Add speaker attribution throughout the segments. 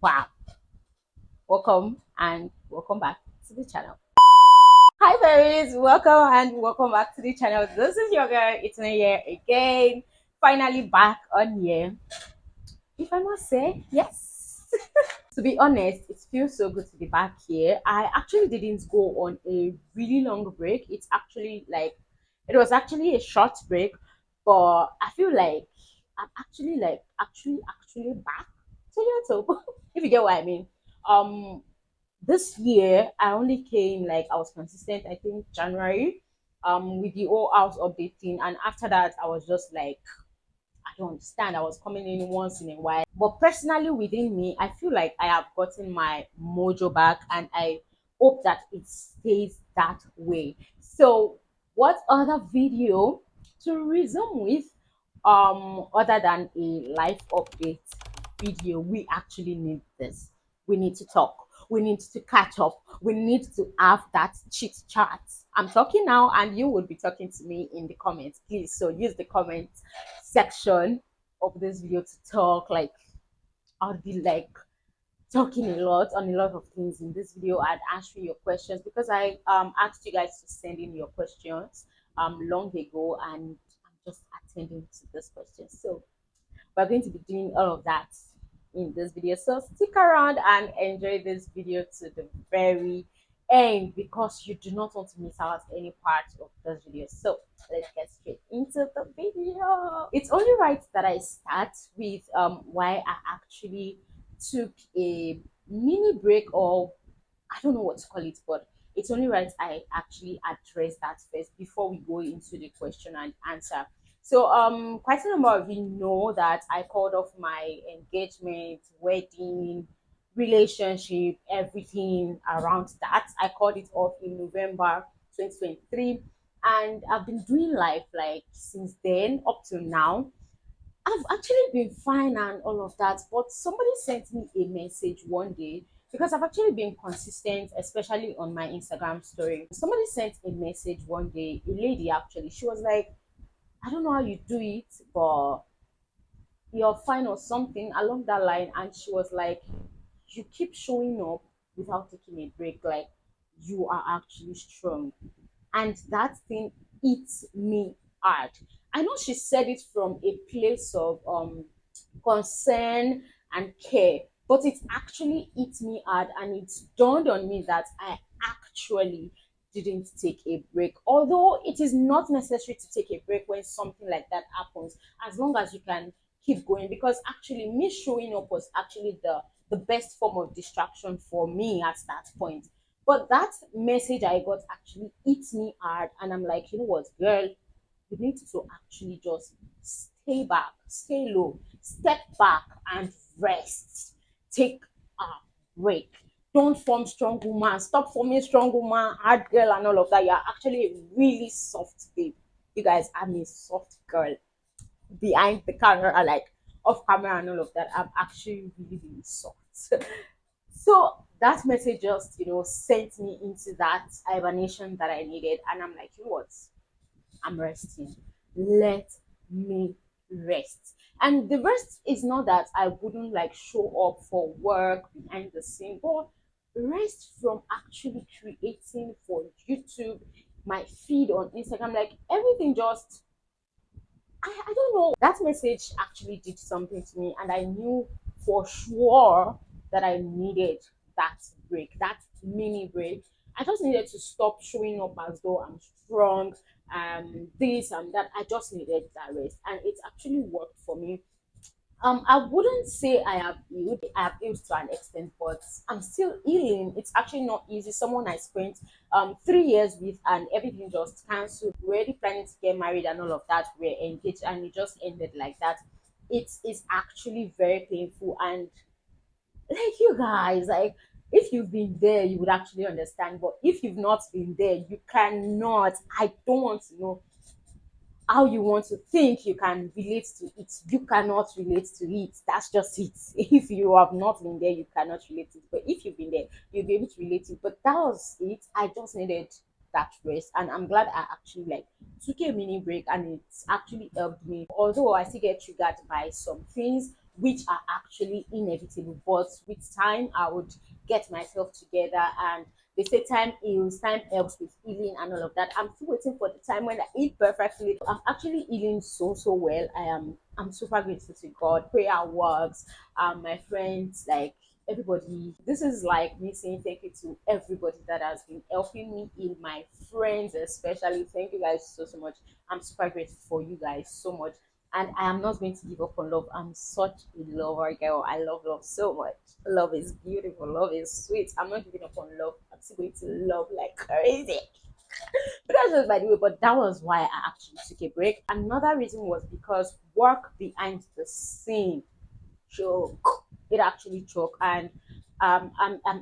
Speaker 1: Wow, welcome back to the channel. Hi berries, welcome back to the channel. This is your girl, it's me here again, finally back on here. If I must say, yes. To be honest, it feels so good to be back here. I actually didn't go on a really long break. It was actually a short break, but I feel like I'm actually actually back to YouTube. If you get what I mean. Um this year I only came, like, I was consistent, I think January, with the whole house updating, and after that I was just like, I don't understand. I was coming in once in a while. But personally, within me, I feel like I have gotten my mojo back, and I hope that it stays that way. So, what other video to resume with, other than a life update video? We actually need this. We need to talk. We need to catch up. We need to have that chit chat. I'm talking now, and you will be talking to me in the comments, please. So use the comments section of this video to talk. Like, I'll be like talking a lot on a lot of things in this video and answering your questions, because I asked you guys to send in your questions long ago, and I'm just attending to this question. So we're going to be doing all of that in this video. So stick around and enjoy this video to the very end, because you do not want to miss out any part of this video. So let's get straight into the video. It's only right that I start with why I actually took a mini break, or I don't know what to call it, but it's only right I actually address that first before we go into the question and answer. So quite a number of you know that I called off my engagement, wedding, relationship, everything around that. I called it off in November 2023, and I've been doing life like since then up to now. I've actually been fine and all of that, but somebody sent me a message one day, because I've actually been consistent, especially on my Instagram story. Somebody sent a message one day, a lady actually. She was like, I don't know how you do it, but you're fine, or something along that line. And she was like, you keep showing up without taking a break. Like, you are actually strong. And that thing eats me hard. I know she said it from a place of concern and care, but it actually eats me hard, and it dawned on me that I actually didn't take a break. Although it is not necessary to take a break when something like that happens, as long as you can keep going. Because actually, me showing up was actually the best form of distraction for me at that point. But that message I got actually hits me hard, and I'm like, you know what, girl, you need to actually just stay back, stay low, step back and rest. Take a break. Don't form strong woman. Stop forming strong woman, hard girl, and all of that. You're actually a really soft babe. You guys, I'm a soft girl behind the camera, like off camera and all of that. I'm actually really, really soft. So that message just, sent me into that hibernation that I needed. And I'm like, you know what? I'm resting. Let me rest. And the rest is not that I wouldn't like show up for work behind the scene, but rest from actually creating for YouTube, my feed on Instagram, like everything just, I don't know. That message actually did something to me, and I knew for sure that I needed that break, that mini break. I just needed to stop showing up as though I'm strong, this and that. I just needed that rest, and it actually worked for me. I wouldn't say I have healed. I have healed to an extent, but I'm still healing. It's actually not easy. Someone I spent 3 years with, and everything just cancelled. We're already planning to get married and all of that. We're engaged, and it just ended like that. It is actually very painful, and like, you guys, like, if you've been there, you would actually understand. But if you've not been there, you cannot. I don't want to know how you want to think you can relate to it. You cannot relate to it. That's just it. If you have not been there, you cannot relate to it. But if you've been there, you'll be able to relate to it. But that was it. I just needed that rest, and I'm glad I actually like took a mini break, and it's actually helped me. Although I still get triggered by some things, which are actually inevitable. But with time, I would get myself together. And they say time heals, time helps with healing and all of that. I'm still waiting for the time when I eat perfectly. I'm actually healing so well. I'm super grateful to God. Prayer works. My friends, like everybody, this is like me saying thank you to everybody that has been helping me, in my friends especially. Thank you guys so much. I'm super grateful for you guys so much. And I am not going to give up on love. I'm such a lover girl. I love love so much. Love is beautiful. Love is sweet. I'm not giving up on love. I'm still going to love like crazy. But that's just by the way. But that was why I actually took a break. Another reason was because work behind the scene choke. It actually choke. And I'm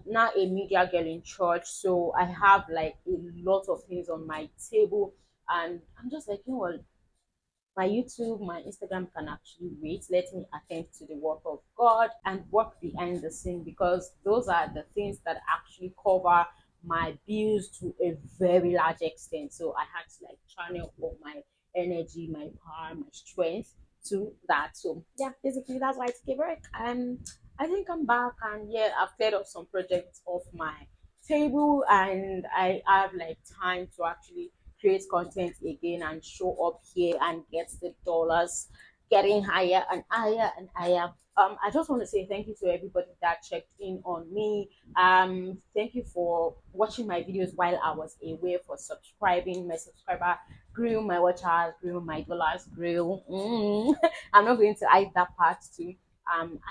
Speaker 1: now a media girl in church, so I have like a lot of things on my table, and I'm just like, you know what, my YouTube, my Instagram can actually wait. Let me attend to the work of God and work behind the scene, because those are the things that actually cover my bills to a very large extent. So I had to like channel all my energy, my power, my strength to that. So yeah, basically that's why I took a break. And I think I'm back, and yeah, I've cleared up some projects off my table, and I have like time to actually create content again and show up here and get the dollars getting higher and higher and higher. I just want to say thank you to everybody that checked in on me. Thank you for watching my videos while I was away, for subscribing. My subscriber grew, my watch hours grew, my dollars grew. I'm not going to hide that part too.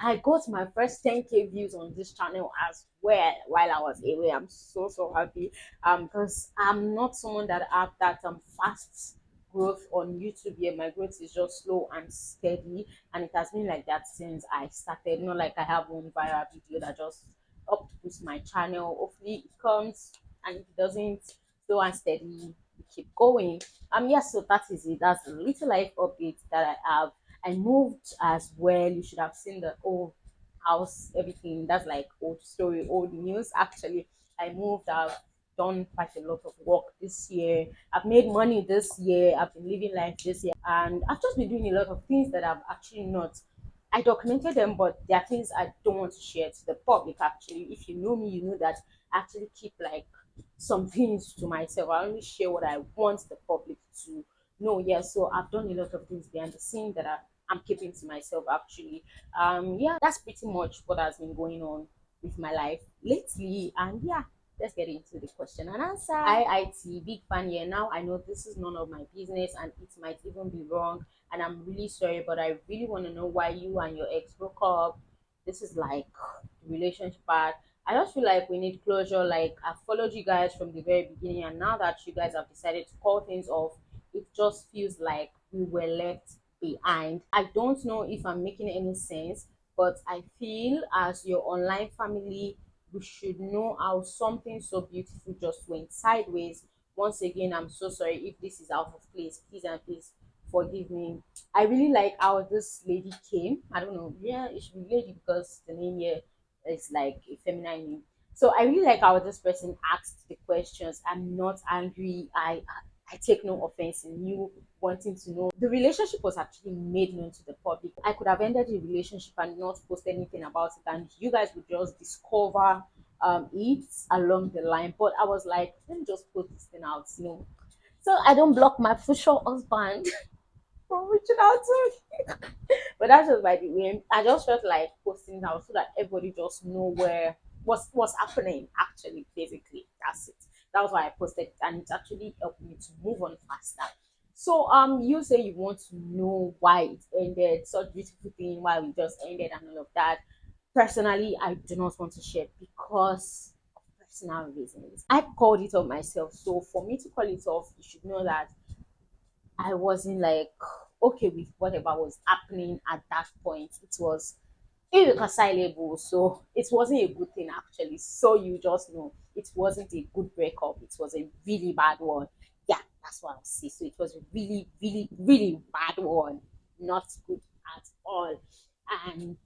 Speaker 1: I got my first 10K views on this channel as well while I was away. I'm so happy, because I'm not someone that have that fast growth on YouTube. Yeah, my growth is just slow and steady, and it has been like that since I started. Not like I have one viral video that just up to boost my channel. Hopefully it comes, and if it doesn't, slow and steady, we keep going. Yes, so that is it. That's a little life update that I have. I moved as well. You should have seen the old house, everything. That's like old story, old news. Actually, I moved. I've done quite a lot of work this year. I've made money this year. I've been living life this year, and I've just been doing a lot of things that I've actually not. I documented them, but there are things I don't want to share to the public. Actually, if you know me, you know that I actually keep like some things to myself. I only share what I want the public to know. Yeah, so I've done a lot of things behind the scene that I'm keeping to myself actually. Yeah, that's pretty much what has been going on with my life lately. And yeah, let's get into the question and answer. IIT, big fan here. Now I know this is none of my business, and it might even be wrong, and I'm really sorry, but I really want to know why you and your ex broke up. This is like the relationship part. I just feel like we need closure. Like, I followed you guys from the very beginning, and now that you guys have decided to call things off, it just feels like we were left behind. I don't know if I'm making any sense, but I feel as your online family, we should know how something so beautiful just went sideways. Once again, I'm so sorry if this is out of place. Please and please forgive me. I really like how this lady came. I don't know. Yeah, it should be lady because the name here is like a feminine name. So I really like how this person asked the questions. I'm not angry. I take no offense in you wanting to know. The relationship was actually made known to the public. I could have ended the relationship and not post anything about it, and you guys would just discover it along the line. But I was like, let me just put this thing out, so I don't block my future husband from reaching out to me. But that's just by the way. I just felt like posting it out so that everybody just know where what's happening actually. Basically, that's it. That was why I posted it, and it actually helped me to move on faster. So you say you want to know why it ended, such beautiful thing, why we just ended and all of that. Personally, I do not want to share because of personal reasons. I called it off myself. So for me to call it off, you should know that I wasn't like okay with whatever was happening at that point. It was irreconcilable, so it wasn't a good thing actually. So you just know it wasn't a good breakup. It was a really bad one. Yeah, that's what I'll say. So it was a really bad one. Not good at all. And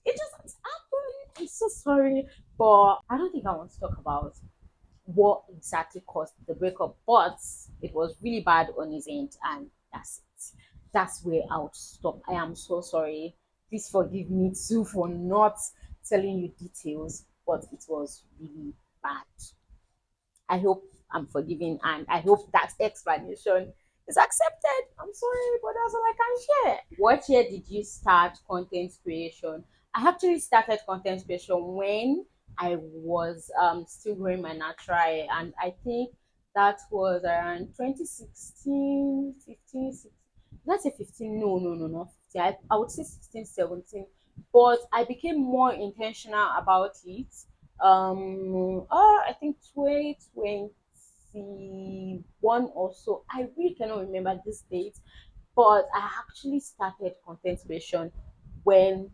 Speaker 1: it just happened. I'm so sorry. But I don't think I want to talk about what exactly caused the breakup, but it was really bad on his end, and that's it. That's where I would stop. I am so sorry. Please forgive me too for not telling you details, but it was really bad. I hope I'm forgiven and I hope that explanation is accepted. I'm sorry, but that's all I can share. What year did you start content creation? I actually started content creation when I was still growing my natural hair, and I think that was around 2016, 15, 16. Let's say 15. No, no, no, not 15. I would say 16, 17. But I became more intentional about it I think 2021 or so. I really cannot remember this date, but I actually started content creation when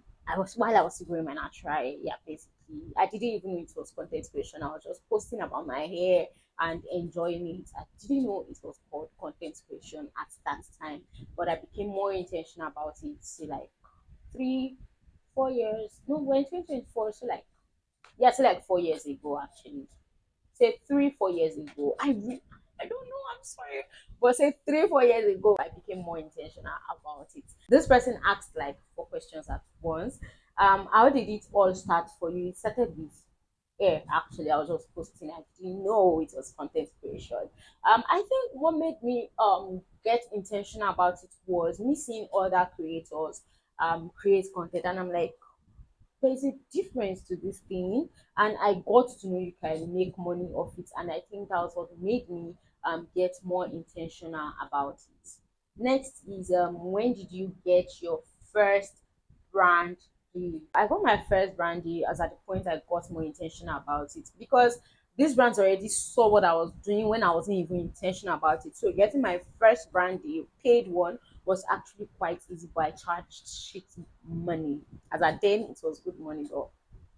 Speaker 1: while I was still growing my natural hair. Yeah, basically. I didn't even know it was content creation. I was just posting about my hair and enjoying it. I didn't know it was called content creation at that time, but I became more intentional about it. So like 3 4 years. No, we're in 2024, so like yeah, so like 4 years ago actually. Say 3 4 years ago. I don't know, I'm sorry. But say 3 4 years ago I became more intentional about it. This person asked like 4 questions at once. How did it all start for you? It started with actually I was just posting. I didn't know it was content creation. I think what made me get intentional about it was me seeing other creators create content, and I'm like, there's a difference to this thing, and I got to know you can make money off it, and I think that was what made me get more intentional about it. Next is when did you get your first brand deal? I got my first brand deal as at the point I got more intentional about it, because these brands already saw what I was doing when I wasn't even intentional about it. So getting my first brand deal, paid one, was actually quite easy, but I charged shit money. As at then, it was good money, but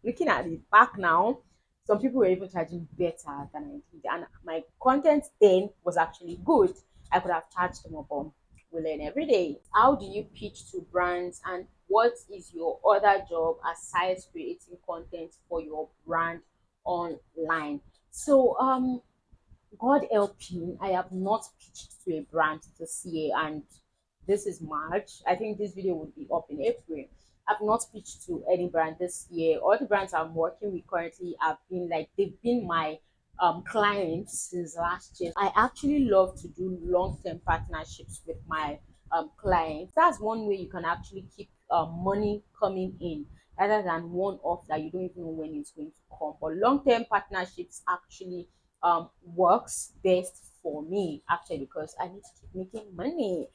Speaker 1: looking at it back now, some people were even charging better than I did, and my content then was actually good. I could have charged more, but we learn every day. How do you pitch to brands, and what is your other job aside creating content for your brand online? So God help me, I have not pitched to a brand this year, and this is March. I think this video will be up in April. I've not pitched to any brand this year. All the brands I'm working with currently have been like, they've been my clients since last year. I actually love to do long-term partnerships with my clients. That's one way you can actually keep money coming in, rather than one off that you don't even know when it's going to come. But long-term partnerships actually works best for me actually, because I need to keep making money.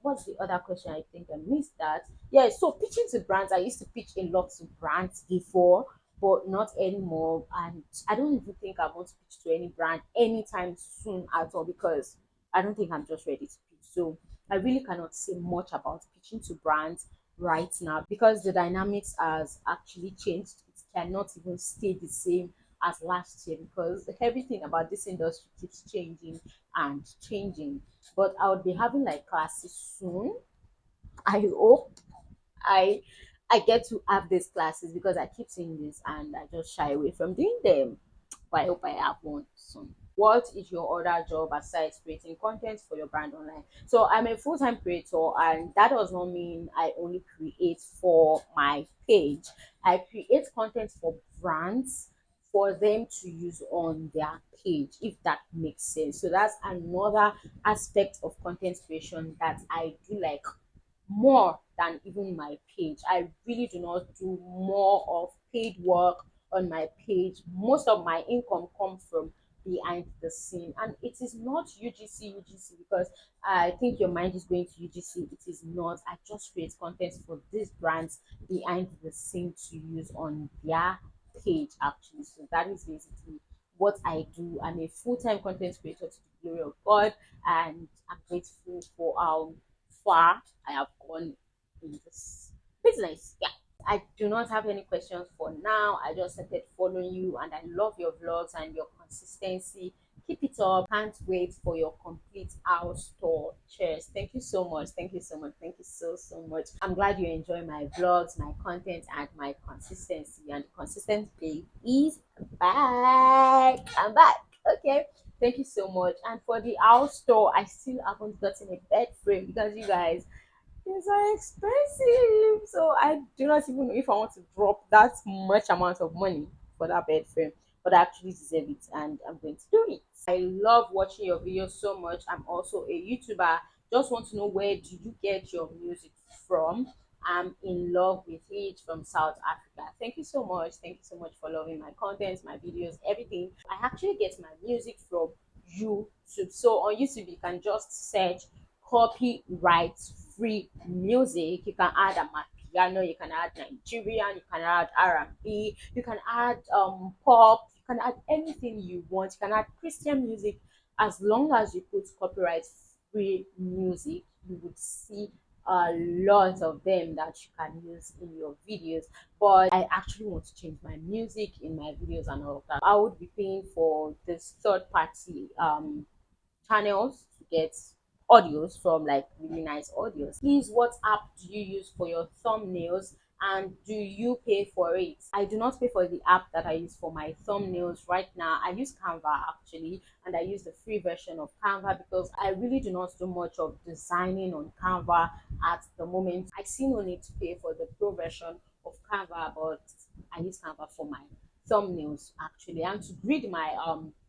Speaker 1: What's the other question? I think I missed that. Yeah, so pitching to brands, I used to pitch a lot to brands before, but not anymore. And I don't even think I want to pitch to any brand anytime soon at all, because I don't think I'm just ready to pitch. So I really cannot say much about pitching to brands right now, because the dynamics has actually changed. It cannot even stay the same as last year, because everything about this industry keeps changing and changing. But I would be having like classes soon. I hope I I get to have these classes, because I keep seeing this and I just shy away from doing them. But I hope I have one soon. What is your other job aside creating content for your brand online? So I'm a full-time creator, and that does not mean I only create for my page. I create content for brands for them to use on their page, if that makes sense. So that's another aspect of content creation that I do like more than even my page. I really do not do more of paid work on my page. Most of my income comes from behind the scene, and it is not UGC, because I think your mind is going to UGC. It is not. I just create content for these brands behind the scene to use on their page actually. So that is basically what I do. I'm a full-time content creator to the glory of God, and I'm grateful for how far I have gone in this business. Yeah. I do not have any questions for now. I just started following you, and I love your vlogs and your consistency. Keep it up. Can't wait for your complete house tour. Cheers. Thank you so much. Thank you so much. Thank you so much. I'm glad you enjoy my vlogs, my content, and my consistency. And the consistent babe is back. I'm back. Okay. Thank you so much. And for the house tour, I still haven't gotten a bed frame, because you guys, These are expensive. So I do not even know if I want to drop that much amount of money for that bed frame, but I actually deserve it and I'm going to do it. I love watching your videos so much. I'm also a YouTuber. Just want to know, where do you get your music from? I'm in love with it, from South Africa. Thank you so much. Thank you so much for loving my content, my videos, everything. I actually get my music from YouTube. So on YouTube, you can just search copyright free music. You can add a piano, you can add Nigerian, you can add R&B, you can add pop, you can add anything you want. You can add Christian music. As long as you put copyright free music, you would see a lot of them that you can use in your videos. But I actually want to change my music in my videos and all of that. I would be paying for this third party channels to get audios from, like, really nice audios. Please, what app do you use for your thumbnails, and do you pay for it? I do not pay for the app that I use for my thumbnails right now. I use Canva actually, and I use the free version of Canva because I really do not do much of designing on Canva at the moment. I see no need to pay for the pro version of Canva, but I use Canva for my thumbnails actually, and to grid my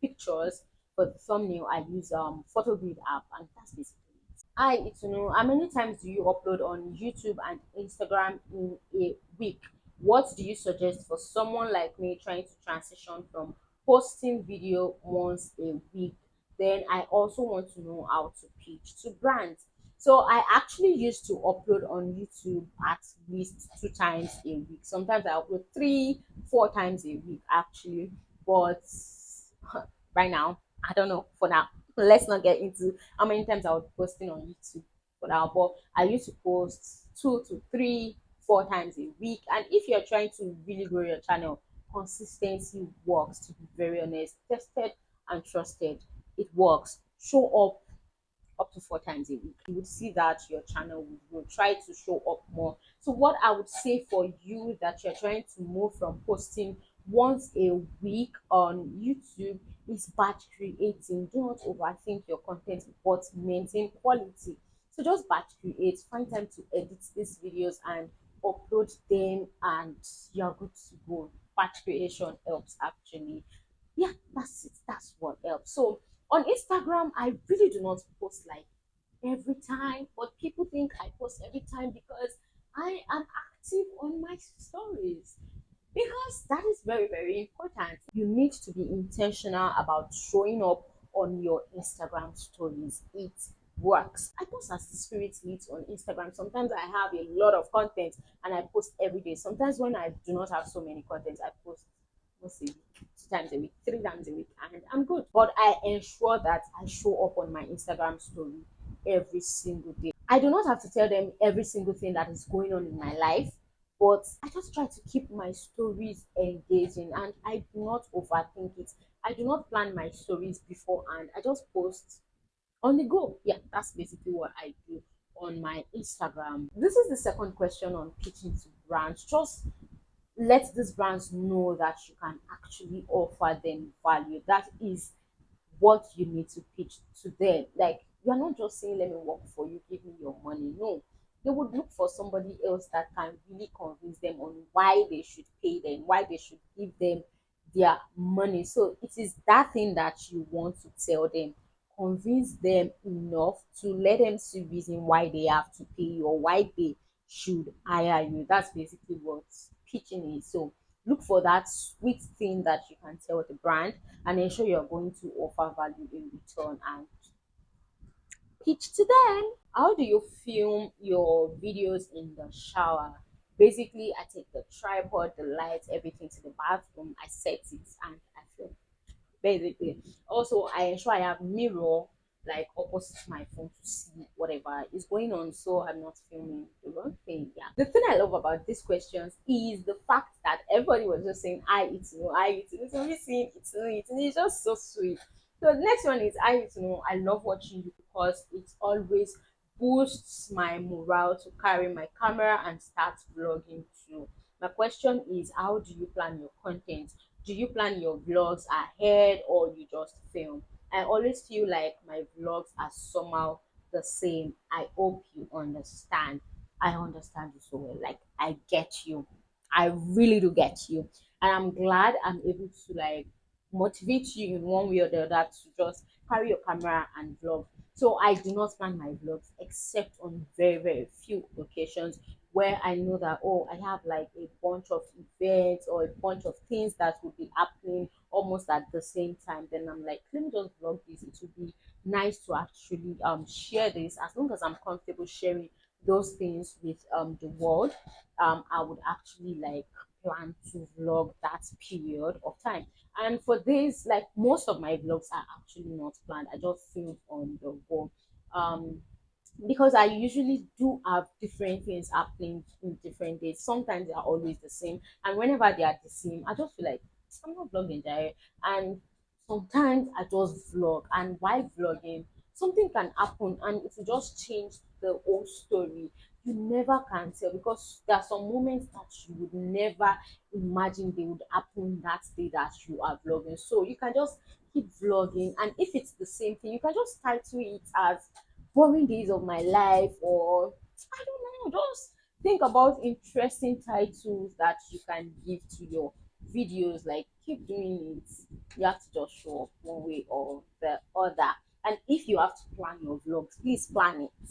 Speaker 1: pictures for the thumbnail. I use photo grid app, and that's basically it. I it's to know, how many times do you upload on YouTube and Instagram in a week? What do you suggest for someone like me trying to transition from posting video once a week? Then I also want to know how to pitch to brands. So I actually used to upload on YouTube at least 2 times a week. Sometimes I upload 3, 4 times a week actually, but right now, I don't know for now. Let's not get into how many times I was posting on YouTube for now, but I used to post 2 to 3, 4 times a week. And if you're trying to really grow your channel, consistency works, to be very honest. Tested and trusted. It works. Show up to 4 times a week. You would see that your channel will try to show up more. So what I would say for you that you're trying to move from posting once a week on YouTube is batch creating. Do not overthink your content, but maintain quality. So just batch create, find time to edit these videos and upload them, and you're good to go. Batch creation helps actually. Yeah, that's it. That's what helps. So on Instagram, I really do not post like every time, but people think I post every time because I am active on my stories, because that is very, very important. You need to be intentional about showing up on your Instagram stories. It works. I post as the spirit leads on Instagram. Sometimes I have a lot of content and I post every day. Sometimes when I do not have so many content, I post once a week, 2 times a week, 3 times a week, and I'm good. But I ensure that I show up on my Instagram story every single day. I do not have to tell them every single thing that is going on in my life, but I just try to keep my stories engaging, and I do not overthink it. I do not plan my stories beforehand. I just post on the go. Yeah, that's basically what I do on my Instagram. This is the second question on pitching to brands. Just let these brands know that you can actually offer them value. That is what you need to pitch to them. Like, you're not just saying, let me work for you, give me your money. No, they would look for somebody else that can really convince them on why they should pay them, why they should give them their money. So it is that thing that you want to tell them. Convince them enough to let them see reason why they have to pay you or why they should hire you. That's basically what pitching is. So look for that sweet thing that you can tell the brand, and ensure you're going to offer value in return and pitch to them. How do you film your videos in the shower? Basically, I take the tripod, the lights, everything to the bathroom, I set it, and I film basically. Also, I ensure I have mirror like opposite my phone to see whatever is going on, so I'm not filming the wrong thing. Yeah. The thing I love about these questions is the fact that everybody was just saying I eat no, I eat no. So we seeing it's no, it's just so sweet. So the next one is I eat no. I love watching you because it always boosts my morale to carry my camera and start vlogging too. My question is, how do you plan your content? Do you plan your vlogs ahead or you just film? I always feel like my vlogs are somehow the same. I hope you understand. I understand you so well. Like, I get you. I really do get you. And I'm glad I'm able to like motivate you in one way or the other to just carry your camera and vlog. So I do not plan my vlogs except on very, very few occasions where I know that, oh, I have like a bunch of events or a bunch of things that will be happening almost at the same time. Then I'm like, let me just vlog this. It would be nice to actually share this as long as I'm comfortable sharing those things with the world. I would actually like plan to vlog that period of time. And for this, like most of my vlogs are actually not planned. I just filmed on the go. Um, because I usually do have different things happening in different days. Sometimes they are always the same, and whenever they are the same, I just feel like I'm not vlogging there. And sometimes I just vlog, and while vlogging, something can happen, and it will just change the whole story. You never can tell because there are some moments that you would never imagine they would happen that day that you are vlogging. So you can just keep vlogging, and if it's the same thing, you can just title it as boring days of my life, or I don't know, just think about interesting titles that you can give to your videos. Like, keep doing it. You have to just show up one way or the other. And if you have to plan your vlogs, please plan it.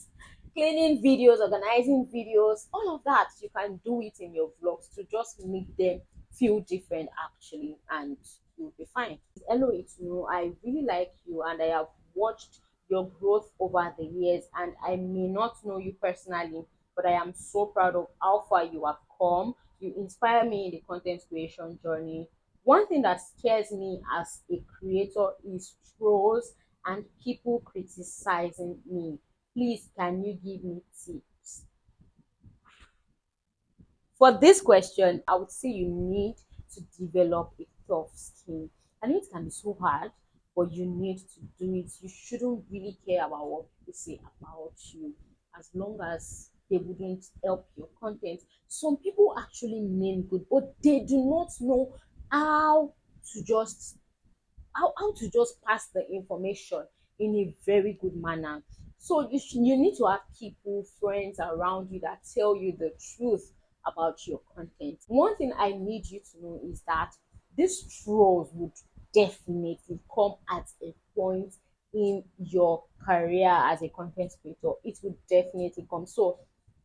Speaker 1: Cleaning videos, organizing videos, all of that, you can do it in your vlogs to just make them feel different actually, and you'll be fine. Hello, it's you. I really like you, and I have watched your growth over the years, and I may not know you personally, but I am so proud of how far you have come. You inspire me in the content creation journey. One thing that scares me as a creator is trolls and people criticizing me. Please, can you give me tips? For this question, I would say you need to develop a tough skin. I know it can be so hard, but you need to do it. You shouldn't really care about what people say about you as long as they wouldn't help your content. Some people actually mean good, but they do not know how to just how to just pass the information in a very good manner. So you need to have people, friends around you that tell you the truth about your content. One thing I need you to know is that these trolls would definitely come at a point in your career as a content creator. It would definitely come. So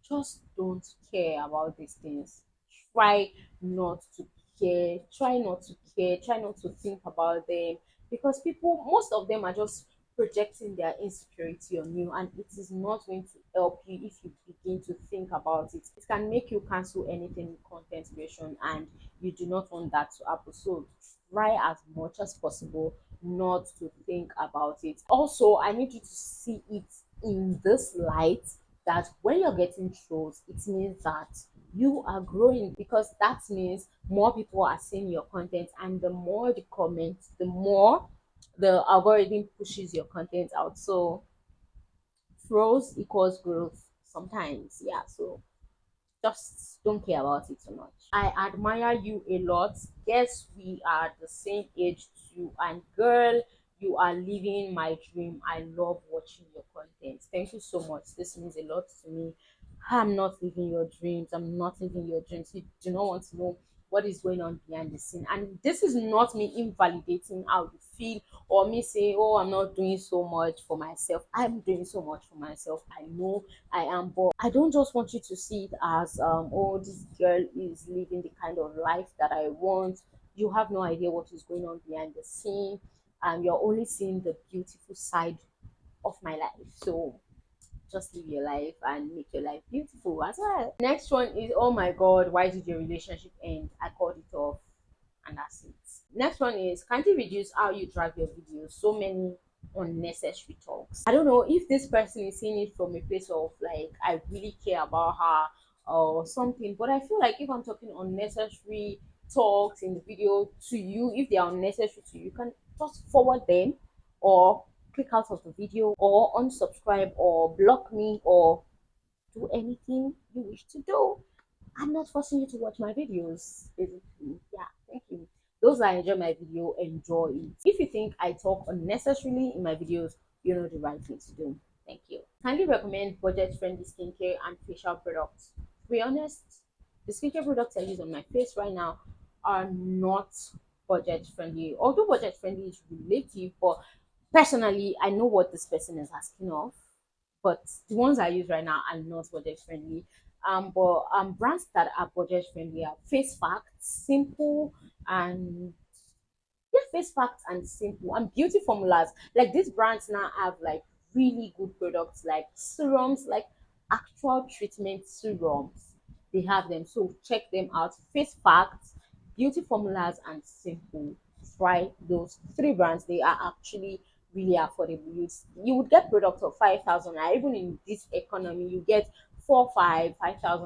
Speaker 1: just don't care about these things. Try not to care. Try not to care. Try not to think about them, because people, most of them are just projecting their insecurity on you, and it is not going to help you if you begin to think about it. It can make you cancel anything in content creation, and you do not want that to happen. So try as much as possible not to think about it. Also, I need you to see it in this light, that when you're getting trolls, it means that you are growing, because that means more people are seeing your content, and the more the comments, the more the algorithm pushes your content out. So growth equals growth sometimes. Yeah. So just don't care about it too much. I admire you a lot. Guess we are the same age too. And girl, you are living my dream. I love watching your content. Thank you so much. This means a lot to me. I'm not living your dreams. I'm not living your dreams. You do not want to know what is going on behind the scene. And this is not me invalidating how you feel, or me saying, oh, I'm not doing so much for myself. I'm doing so much for myself. I know I am, but I don't just want you to see it as oh, this girl is living the kind of life that I want. You have no idea what is going on behind the scene, and you're only seeing the beautiful side of my life. So just live your life and make your life beautiful as well. Next one is, oh my god, why did your relationship end? I called it off, and that's it. Next one is, can't you reduce how you drag your videos? So many unnecessary talks. I don't know if this person is seeing it from a place of like, I really care about her or something, but I feel like if I'm talking unnecessary talks in the video to you, if they are unnecessary to you, you can just forward them, or click out of the video, or unsubscribe, or block me, or do anything you wish to do. I'm not forcing you to watch my videos, basically. Yeah, thank you. Those that enjoy my video, enjoy it. If you think I talk unnecessarily in my videos, you know the right thing to do. Thank you. Kindly recommend budget friendly skincare and facial products. To be honest, the skincare products I use on my face right now are not budget friendly. Although budget friendly is relative, but personally, I know what this person is asking of. But the ones I use right now are not budget friendly. But brands that are budget friendly are Face Facts, Simple, and yeah, face packs and simple and beauty formulas. Like these brands now have like really good products like serums, like actual treatment serums. They have them, so check them out. Face packs, beauty formulas, and simple. Try those three brands. They are actually really affordable. You would get products of 5,000 naira. Even in this economy, you get 5,000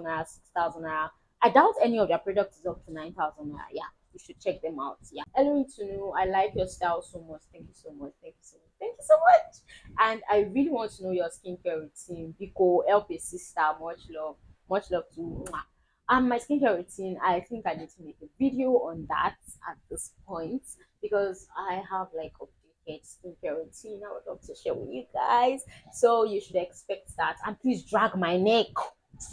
Speaker 1: naira, 6,000 naira. I doubt any of their products is up to 9,000 naira. Yeah, you should check them out. Yeah. Hello to know. I like your style so much. Thank you so much. Thank you so much. Thank you so much. And I really want to know your skincare routine. Biko, help a sister. Much love. Much love to mwah. My skincare routine, I think I need to make a video on that at this point because I have like updated skincare routine I would love to share with you guys. So you should expect that. And please drag my neck.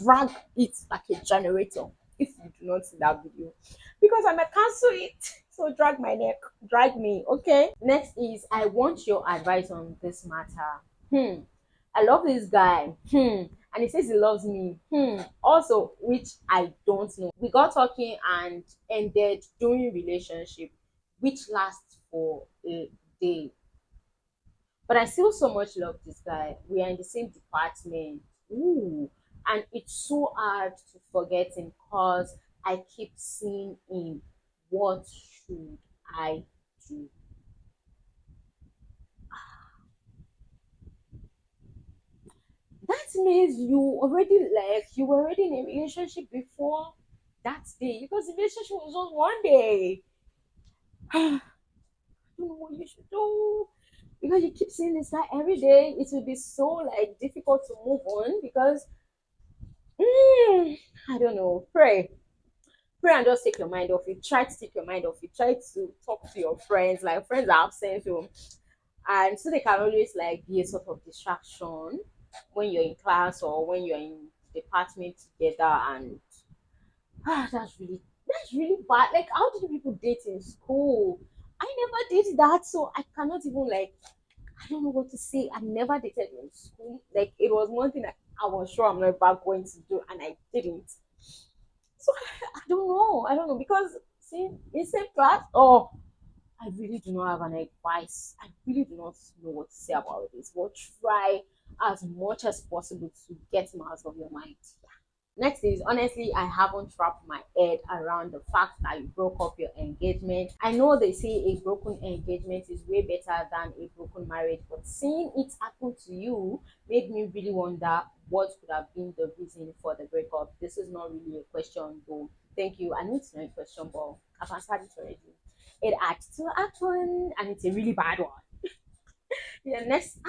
Speaker 1: Drag it like a generator if you do not see that video because I might cancel it. So drag my neck, drag me, okay? Next is I want your advice on this matter. I love this guy. And he says he loves me. Also, which I don't know. We got talking and ended during relationship, which lasts for a day. But I still so much love this guy. We are in the same department. Ooh. And it's so hard to forget him because I keep seeing him. What should I do? That means you were already in a relationship before that day because the relationship was just one day. I don't know what you should do because you keep seeing this guy every day. It will be so like difficult to move on because I don't know. Pray and just take your mind off it. Try to take your mind off it. Try to talk to your friends. Like friends are absent, so and so they can always like be a sort of distraction when you're in class or when you're in department together. And that's really bad. Like, how did people date in school? I never did that, so I cannot even like. I don't know what to say. I never dated in school. Like, it was one thing I was sure I'm never going to do, and I didn't. So I don't know. I don't know because see in same class. Oh, I really do not have an advice. I really do not know what to say about this. But try as much as possible to get him out of your mind. Next is honestly, I haven't wrapped my head around the fact that you broke up your engagement. I know they say a broken engagement is way better than a broken marriage, but seeing it happen to you made me really wonder what could have been the reason for the breakup. This is not really a question, though. Thank you. I need to know a question, but I've answered it already. It had to happen, and it's a really bad one. Yeah, next,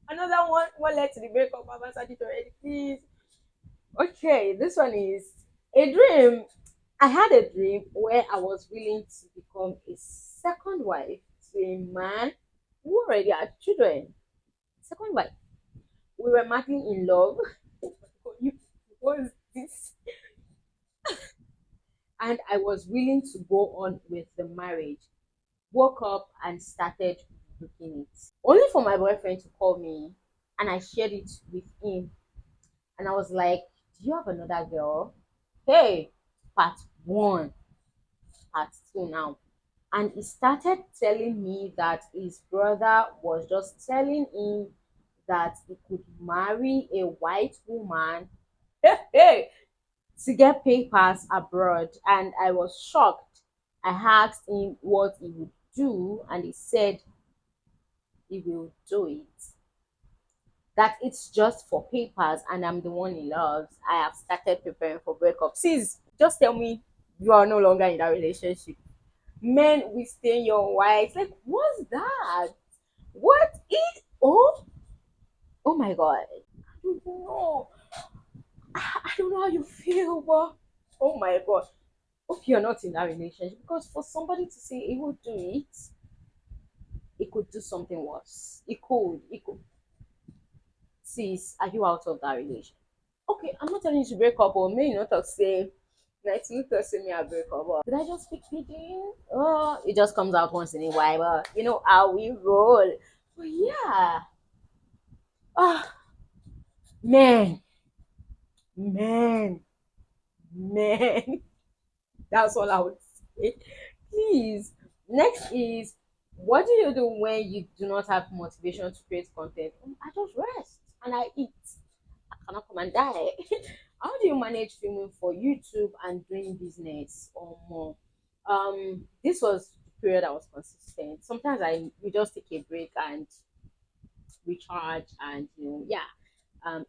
Speaker 1: another one. What led to the breakup? I've answered it already. Please. Okay, this one is a dream. I had a dream where I was willing to become a second wife to a man who already had children. Second wife. We were madly in love. You was this, and I was willing to go on with the marriage. Woke up and started looking it. Only for my boyfriend to call me, and I shared it with him. And I was like, "Do you have another girl?" Hey, part one, part two now. And he started telling me that his brother was just telling him that he could marry a white woman hey, to get papers abroad. And I was shocked. I asked him what he would do, and he said he will do it. That it's just for papers, and I'm the one he loves. I have started preparing for breakup. Sis, just tell me you are no longer in that relationship. Men will stay your wives. Like, what's that? What is oh my god. I don't know. I don't know how you feel, but oh my god. Hope you're not in that relationship because for somebody to say he would do it, it could do something worse. It could. sis, are you out of that relation? Okay, I'm not telling you to break up, or may you not talk say, like you talk say me I break up. Or, did I just speak pidgin? Oh, it just comes out once in a while. But you know how we roll. But yeah, ah, man, man, man. That's all I would say. Please. Next is, what do you do when you do not have motivation to create content? I just rest and I eat. I cannot come and die. How do you manage filming for YouTube and doing business or more? This was the period I was consistent. Sometimes I we just take a break and recharge, and yeah,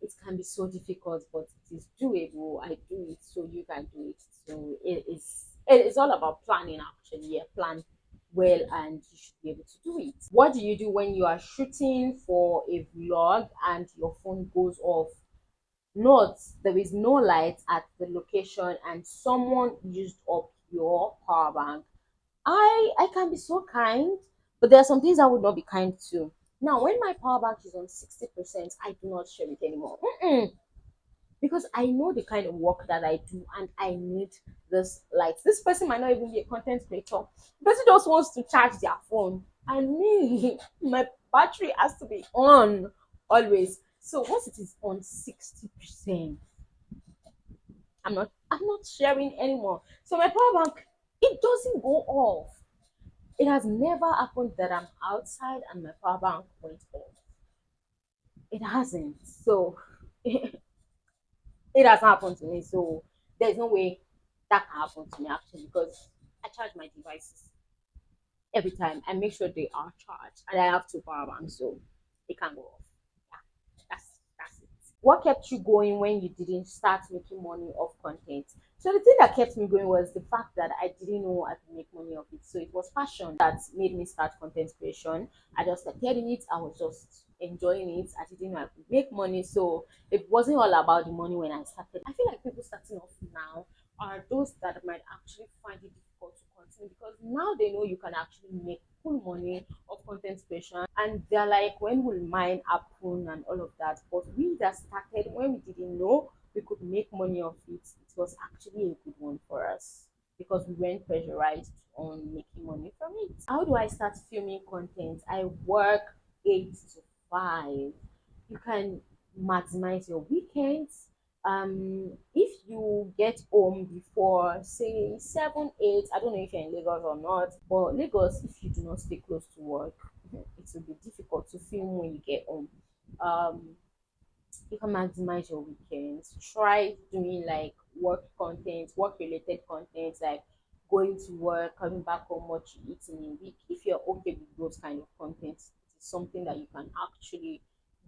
Speaker 1: it can be so difficult, but it is doable. I do it, so you can do it. So it is all about planning. Actually, yeah, plan well and you should be able to do it. What do you do when you are shooting for a vlog and your phone goes off? Note, there is no light at the location and someone used up your power bank. I can be so kind, but there are some things I would not be kind to. Now, when my power bank is on 60%, I do not share it anymore. Mm-mm. Because I know the kind of work that I do and I need this light. This person might not even be a content creator. The person just wants to charge their phone. And me, my battery has to be on always. So once it is on 60%, I'm not sharing anymore. So my power bank, it doesn't go off. It has never happened that I'm outside and my power bank went off. It hasn't. So it has happened to me. So there's no way that can happen to me actually, because I charge my devices every time. I make sure they are charged and I have two power banks, so it can go off. Yeah, that's it. What kept you going when you didn't start making money off content? So the thing that kept me going was the fact that I didn't know I could make money off it. So it was passion that made me start content creation. I just started in it. I was just enjoying it. I didn't know I could make money. So it wasn't all about the money when I started. I feel like people starting off now are those that might actually find it difficult to continue, because now they know you can actually make full money of content creation, and they're like, when will mine happen and all of that. But we that started when we didn't know we could make money of it, it was actually a good one for us because we weren't pressurized on making money from it. How do I start filming content? I work 8 to 5. You can maximize your weekends. If you get home before say 7 8, I don't know if you're in Lagos or not, but Lagos, if you do not stay close to work, it will be difficult to film when you get home. um you can maximize your weekends. Try doing like work content, work related content, like going to work, coming back home, what you eat in a week. If you're okay with those kind of content, it is something that you can actually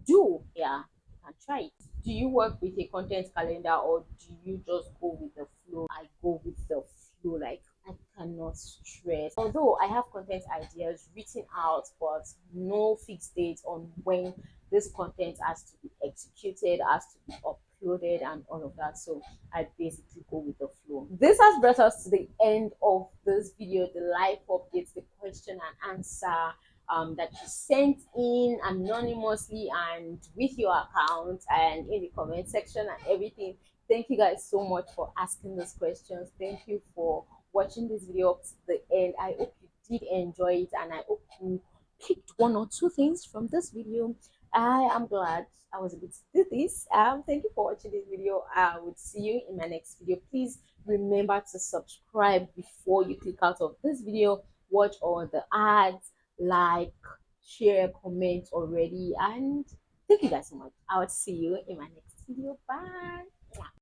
Speaker 1: do. Yeah, you can try it. Do you work with a content calendar or do you just go with the flow? I go with the flow. Like, I cannot stress. Although I have content ideas written out, but no fixed date on when this content has to be executed, has to be uploaded, and all of that. So I basically go with the flow. This has brought us to the end of this video, the live updates, the question and answer that you sent in anonymously and with your account and in the comment section and everything. Thank you guys so much for asking these questions. Thank you for watching this video up to the end. I hope you did enjoy it and I hope you picked one or two things from this video. I am glad I was able to do this. Thank you for watching this video. I would see you in my next video. Please remember to subscribe before you click out of this video. Watch all the ads, like, share, comment already, and thank you guys so much. I will see you in my next video. Bye.